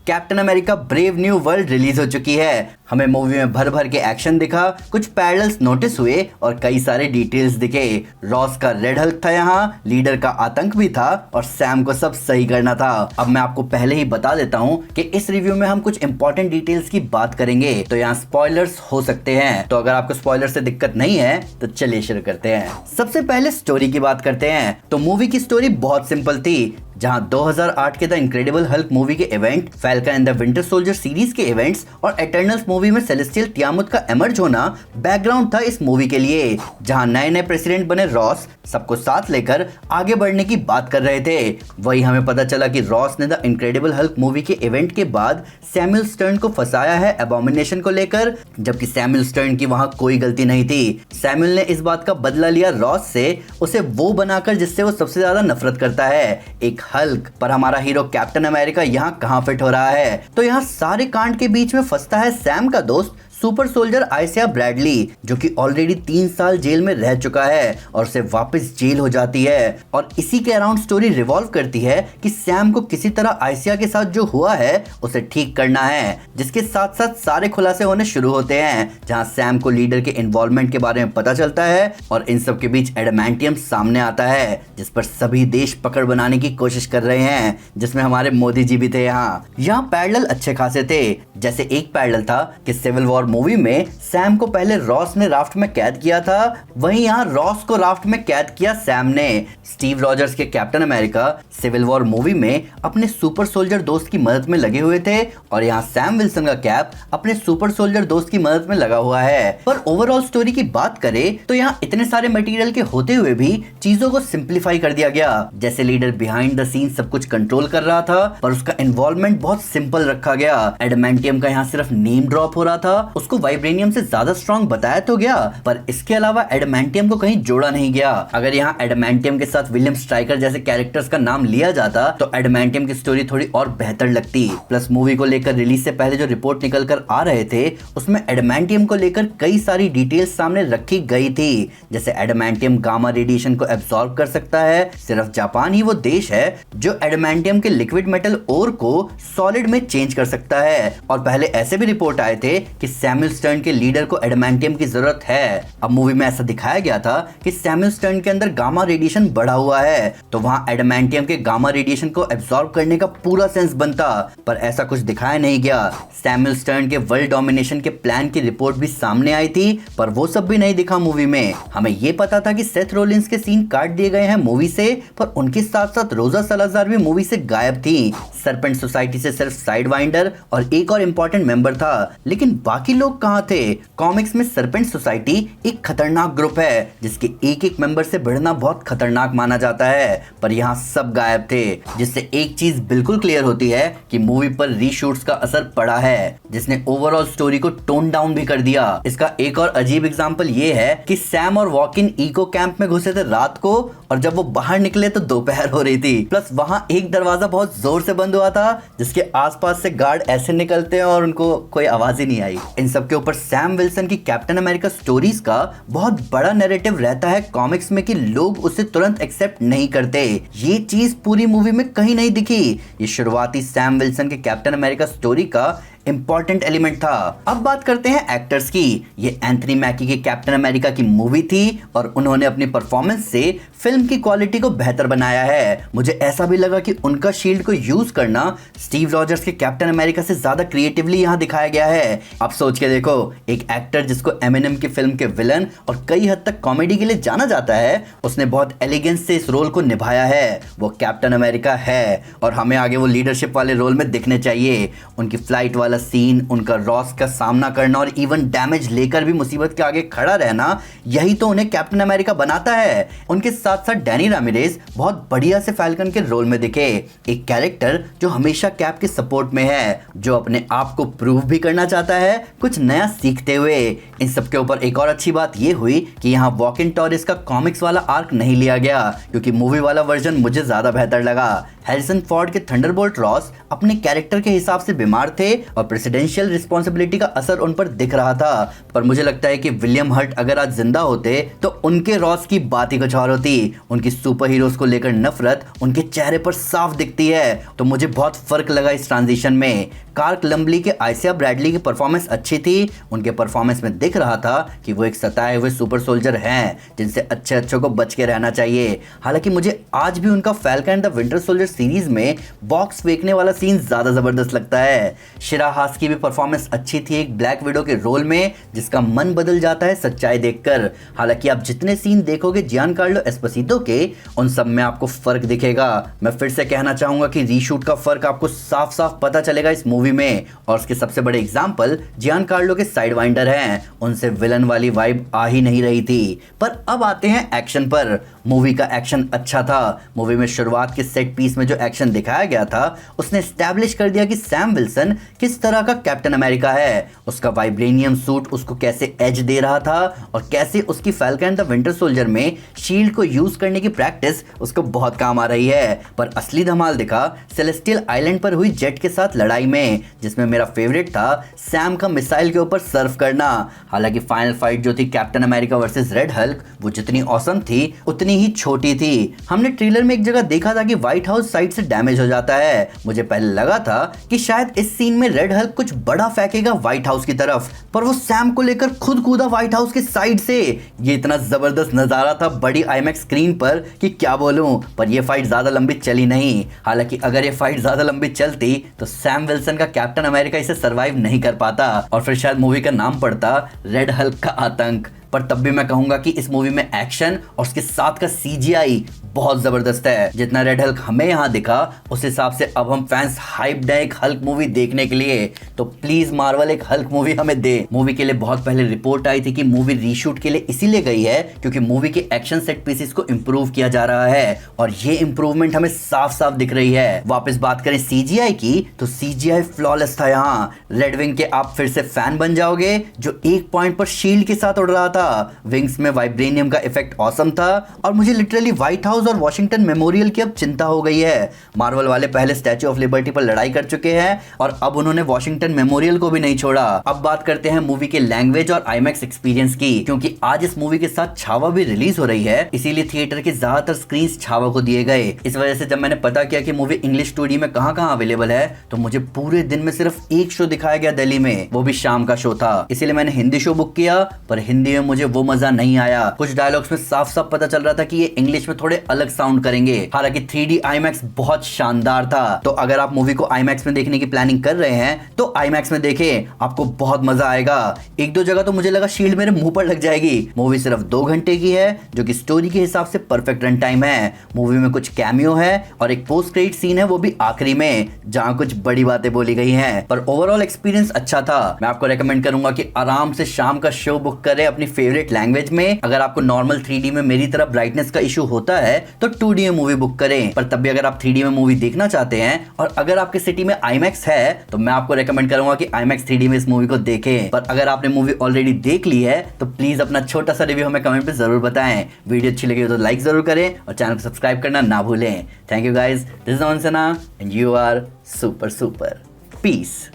Captain America brave new world release हो चुकी है। हमें मूवी में भर भर के एक्शन दिखा, कुछ पैरेलल्स नोटिस हुए और कई सारे डिटेल्स दिखे। रॉस का रेड हल्क था यहाँ, लीडर का आतंक भी था और सैम को सब सही करना था। अब मैं आपको पहले ही बता देता हूँ कि इस रिव्यू में हम कुछ इंपॉर्टेंट डिटेल्स की बात करेंगे, तो यहाँ स्पॉयलर्स हो सकते हैं। तो अगर आपको स्पॉयलर से दिक्कत नहीं है तो चलिए शुरू करते हैं। सबसे पहले स्टोरी की बात करते हैं। तो मूवी की स्टोरी बहुत सिंपल थी, जहां 2008 के द इनक्रेडिबल हल्क मूवी के event, falcon and the winter soldier series के इवेंट्स और एटर्नल्स मूवी में सेलेस्टियल तियामुत का एमर्ज होना बैकग्राउंड था इस मूवी के लिए। जहां नए नए प्रेसिडेंट बने रॉस सबको साथ लेकर आगे बढ़ने की बात कर रहे थे। वही हमें पता चला कि रॉस ने द इनक्रेडिबल हल्क मूवी के इवेंट के बाद सैमुअल स्टर्न को फंसाया है एबोमिनेशन को लेकर, जबकि सैमुअल स्टर्न की वहां कोई गलती नहीं थी। सैमुअल ने इस बात का बदला लिया रॉस से, उसे वो बनाकर जिससे वो सबसे ज्यादा नफरत करता है, एक हल्क। पर हमारा हीरो कैप्टन अमेरिका यहाँ कहाँ फिट हो रहा है? तो यहाँ सारे कांड के बीच में फंसता है सैम का दोस्त सुपर सोल्जर आइसिया ब्रैडली, जो कि ऑलरेडी 3 साल जेल में रह चुका है और उसे वापस जेल हो जाती है। और इसी के अराउंड स्टोरी रिवॉल्व करती है कि सैम को किसी तरह आइसिया के साथ जो हुआ है उसे ठीक करना है, जिसके साथ साथ सारे खुलासे होने शुरू होते हैं। जहां सैम को लीडर के इन्वॉल्वमेंट के बारे में पता चलता है और इन सब के बीच एडमेंटियम सामने आता है, जिस पर सभी देश पकड़ बनाने की कोशिश कर रहे हैं, जिसमें हमारे मोदी जी भी थे। यहाँ पैरेलल अच्छे खासे थे। जैसे एक पैरेलल था कि सिविल वॉर मूवी में सैम को पहले रॉस ने राफ्ट में कैद किया था, वहीं यहाँ रॉस को राफ्ट में कैद किया सैम ने। स्टीव रॉजर्स के Captain America Civil War movie में अपने सुपर सोल्जर दोस्त की मदद में लगे हुए थे और यहाँ सैम विल्सन का कैप अपने सुपर सोल्जर दोस्त की मदद में लगा हुआ है। पर ओवरऑल स्टोरी की बात करें तो यहाँ इतने सारे मटेरियल के होते हुए भी चीजों को सिंप्लीफाई कर दिया गया। जैसे लीडर बिहाइंड द सीन सब कुछ कंट्रोल कर रहा था, पर उसका इन्वॉल्वमेंट बहुत सिंपल रखा गया। एडमेंटियम का यहाँ सिर्फ नेम ड्रॉप हो रहा था, उसको वाइब्रेनियम से ज्यादा स्ट्रॉन्ग बताया तो गया, पर इसके अलावा एडमेंटियम को कहीं जोड़ा नहीं गया। अगर यहाँ एडमेंटियम के साथ विलियम स्ट्राइकर जैसे कैरेक्टर्स का नाम लिया जाता तो एडमेंटियम की स्टोरी थोड़ी और बेहतर लगती। प्लस मूवी को लेकर रिलीज से पहले जो रिपोर्ट निकल कर आ रहे थे उसमें एडमेंटियम को लेकर कई सारी डिटेल्स सामने रखी गई थी। जैसे एडमेंटियम गामा रेडिएशन को एब्सॉर्ब कर सकता है, सिर्फ जापान ही वो देश है जो एडमेंटियम के लिक्विड मेटल ओर को सॉलिड में चेंज कर सकता है। और पहले ऐसे भी रिपोर्ट आए थे कि सैमुअल स्टर्न के लीडर को एडमेंटियम की जरूरत है। अब मूवी में ऐसा दिखाया गया था कि सैमुअल स्टर्न के अंदर गामा रेडिएशन बढ़ा हुआ है, तो वहां एडमेंटियम के गामा रेडिएशन को एब्सॉर्ब करने का पूरा सेंस बनता, पर ऐसा कुछ दिखाया नहीं गया। सैमुअल स्टर्न के वर्ल्ड डोमिनेशन के प्लान की रिपोर्ट भी सामने आई थी, पर वो सब भी नहीं दिखा मूवी में। हमें ये पता था कि सेथ रोलिंस के सीन काट दिए गए हैं मूवी से, पर उनके साथ साथ रोजा सलाजार भी मूवी से गायब थी। सरपेंट सोसाइटी से सिर्फ साइड वाइंडर और एक और इम्पोर्टेंट मेंबर था, लेकिन बाकी लोग कहाँ थे? कॉमिक्स में सरपेंट सोसाइटी एक खतरनाक ग्रुप है जिसके एक एक मेंबर से बढ़ना बहुत खतरनाक माना जाता है, पर यहाँ सब गायब थे, जिससे एक चीज बिल्कुल क्लियर होती है कि मूवी पर रीशूट्स का असर पड़ा है, जिसने ओवरऑल स्टोरी को टोन डाउन भी कर दिया। इसका एक और अजीब एग्जांपल ये है कि सैम और वॉकिन इको कैंप में घुसे थे रात को और जब वो बाहर निकले तो दोपहर हो रही थी। प्लस वहां एक दरवाजा बहुत जोर से बंद हुआ था, जिसके आसपास से गार्ड ऐसे निकलते हैं और उनको कोई आवाज ही नहीं आई। इन सब के ऊपर सैम विल्सन की कैप्टन अमेरिका स्टोरीज का बहुत बड़ा नैरेटिव रहता है कॉमिक्स में कि लोग उसे तुरंत एक्सेप्ट नहीं करते। ये चीज पूरी मूवी में कहीं नहीं दिखी। ये शुरुआती सैम विल्सन के कैप्टन अमेरिका स्टोरी का इंपॉर्टेंट एलिमेंट था। अब बात करते हैं एक्टर्स की। ये एंथनी मैकी के कैप्टन अमेरिका की मूवी थी और उन्होंने अपनी परफॉर्मेंस से फिल्म की क्वालिटी को बेहतर बनाया है। मुझे ऐसा भी लगा कि उनका शील्ड को यूज करना स्टीव रॉजर्स के कैप्टन अमेरिका से ज्यादा क्रिएटिवली यहाँ दिखाया गया है। आप सोच के देखो, एक एक्टर जिसको एमिनेम की फिल्म के विलन और कई हद तक कॉमेडी के लिए जाना जाता है, उसने बहुत एलिगेंस से इस रोल को निभाया है। वो कैप्टन अमेरिका है और हमें आगे वो लीडरशिप वाले रोल में दिखने चाहिए। उनकी फ्लाइट वाला सीन, उनका रॉस का सामना करना और इवन डैमेज लेकर भी मुसीबत के आगे खड़ा रहना, यही तो उन्हें कैप्टन अमेरिका बनाता है। उनके साथ साथ डैनी रामिरेज बहुत बढ़िया से फैल्कन के रोल में दिखे, एक कैरेक्टर जो हमेशा कैप के सपोर्ट में है, जो अपने आप को प्रूव भी करना चाहता है कुछ नया सीखते हुए। इन सब के ऊपर एक और अच्छी बात ये हुई कि यहाँ वॉकिन टॉरिस का कॉमिक्स वाला आर्क नहीं लिया गया, क्योंकि मूवी वाला वर्जन मुझे ज्यादा बेहतर लगा। हैरिसन फोर्ड के थंडरबोल्ट रॉस अपने कैरेक्टर के हिसाब से बीमार थे और और प्रेसिडेंशियल रिस्पॉन्सिबिलिटी का असर उन पर दिख रहा था। पर मुझे लगता है कि विलियम हर्ट अगर आज जिंदा होते तो उनके रॉस की बात ही कुछ और होती। उनकी सुपर हीरोज को लेकर नफरत उनके चेहरे पर साफ दिखती है। तो मुझे बहुत फर्क लगा इस ट्रांजिशन में। कार्क लम्बली के आयसिया ब्रैडली की परफॉर्मेंस अच्छी थी। उनके परफॉर्मेंस में दिख रहा था कि वो एक सताए हुए सुपर सोल्जर हैं जिनसे अच्छे को बच के रहना चाहिए। हालांकि मुझे आज भी उनका falcon and the winter soldier series में बॉक्स फेंकने वाला सीन ज्यादा जबरदस्त लगता है। शिरा हास की भी परफॉर्मेंस अच्छी थी एक ब्लैक विडो के रोल में जिसका मन बदल जाता है सच्चाई देखकर। हालांकि आप जितने सीन देखोगे जियान कार्लो एस्पोसितो के उन सब में आपको फर्क दिखेगा। मैं फिर से कहना चाहूंगा कि रीशूट का फर्क आपको साफ साफ पता चलेगा इस मूवी में, और उसके सबसे बड़े एग्जाम्पल जियान कार्लो के साइड वाइंडर हैं। उनसे विलन वाली वाइब आ ही नहीं रही थी। पर अब आते हैं एक्शन पर। मूवी का एक्शन अच्छा था। मूवी में शुरुआत के सेट पीस में जो एक्शन दिखाया गया था उसने एस्टैब्लिश कर दिया कि सैम विल्सन किस तरह का कैप्टन अमेरिका है। उसका वाइब्रेनियम सूट उसको कैसे एज दे रहा था और कैसे उसकी falcon and the winter soldier में शील्ड को यूज करने की प्रैक्टिस उसको बहुत काम आ रही है। पर असली धमाल दिखा सेलेस्टियल आइलैंड पर हुई जेट के साथ लड़ाई में, जिसमें मेरा फेवरेट था सैम का मिसाइल के ऊपर सर्फ करना। हालांकि फाइनल फाइट जो थी captain America versus red Hulk वो जितनी ऑसम थी उतनी ही छोटी थी। हमने ट्रेलर में एक जगह देखा था कि व्हाइट हाउस साइड से डैमेज हो जाता है। मुझे पहले लगा था कि शायद इस सीन में रेड हल्क कुछ बड़ा फेंकेगा व्हाइट हाउस की तरफ, पर वो सैम को लेकर खुद कूदा व्हाइट हाउस के साइड से। ये इतना जबरदस्त नजारा था बड़ी आईमैक्स स्क्रीन पर कि क्या बोलूं। पर ये फाइट ज्यादा लंबी चली नहीं। हालांकि अगर ये फाइट ज्यादा लंबी चलती तो सैम विल्सन का कैप्टन अमेरिका इसे सरवाइव नहीं कर पाता और फिर शायद मूवी का नाम पड़ता रेड हल्क का आतंक। पर तब भी मैं कहूंगा कि इस मूवी में एक्शन और उसके साथ का सीजीआई बहुत जबरदस्त है। जितना रेड हल्क हमें यहाँ दिखा उस हिसाब से अब हम फैंस हाइप्ड है एक हल्क मूवी देखने के लिए। तो प्लीज मार्वल एक हल्क मूवी हमें दे। मूवी के लिए बहुत पहले रिपोर्ट आई थी कि मूवी रीशूट के लिए इसीलिए गई है क्योंकि मूवी के एक्शन सेट पीसेस को इंप्रूव किया जा रहा है और ये इंप्रूवमेंट हमें साफ साफ दिख रही है। वापस बात करें सीजीआई की तो सीजीआई फ्लॉलेस था। यहाँ रेडविंग के आप फिर से फैन बन जाओगे जो एक पॉइंट पर शील्ड के साथ उड़ रहा था। विंग्स में वाइब्रेनियम का इफेक्ट ऑसम था और मुझे लिटरली व्हाइट हाउस और वॉशिंगटन मेमोरियल की अब चिंता हो गई है। मार्वल वाले पहले स्टैच्यू ऑफ लिबर्टी पर लड़ाई कर चुके हैं और अब उन्होंने वॉशिंगटन मेमोरियल को भी नहीं छोड़ा। अब बात करते हैं मूवी के लैंग्वेज और आईमैक्स एक्सपीरियंस की, क्योंकि आज इस मूवी के साथ छावा भी रिलीज हो रही है, इसीलिए थिएटर के ज्यादातर स्क्रीन छावा को दिए गए। इस वजह से जब मैंने पता किया कि मूवी इंग्लिश 2D में कहां अवेलेबल है तो मुझे पूरे दिन में सिर्फ एक शो दिखाया गया दिल्ली में, वो भी शाम का शो था। इसीलिए मैंने हिंदी शो बुक किया, पर हिंदी में मुझे वो मजा नहीं आया। कुछ डायलॉग्स में साफ साफ पता चल रहा था कि ये इंग्लिश में थोड़े अलग साउंड करेंगे। हालांकि 3D IMAX बहुत शानदार था। तो अगर आप मूवी को IMAX में देखने की प्लानिंग कर रहे हैं तो IMAX में देखें, आपको बहुत मजा आएगा। एक दो जगह तो मुझे लगा शील्ड मेरे मुंह पर लग जाएगी। मूवी सिर्फ 2 घंटे की है जो कि स्टोरी के हिसाब से परफेक्ट रन टाइम है। मूवी में कुछ कैमियो है और एक पोस्ट क्रेडिट सीन है, वो भी आखिरी में, जहां कुछ बड़ी बातें बोली गई हैं। पर ओवरऑल एक्सपीरियंस अच्छा था। मैं आपको रेकमेंड करूंगा कि आराम से शाम का शो बुक करें अपनी फेवरेट लैंग्वेज में। अगर आपको नॉर्मल 3D में मेरी तरह ब्राइटनेस का इशू होता है तो 2D में मूवी बुक करें। पर तब भी अगर आप 3D में मूवी देखना चाहते हैं और अगर आपके सिटी में IMAX है तो मैं आपको रेकमेंड करूंगा कि IMAX 3D में इस मूवी को देखें। पर अगर आपने मूवी ऑलरेडी देख ली है तो प्लीज अपना छोटा सा रिव्यू हमें कमेंट पे जरूर बताएं। वीडियो अच्छी लगी तो लाइक जरूर करें और चैनल को सब्सक्राइब करना ना भूलें। Thank you guys, this is Ansana and you are super. Piece.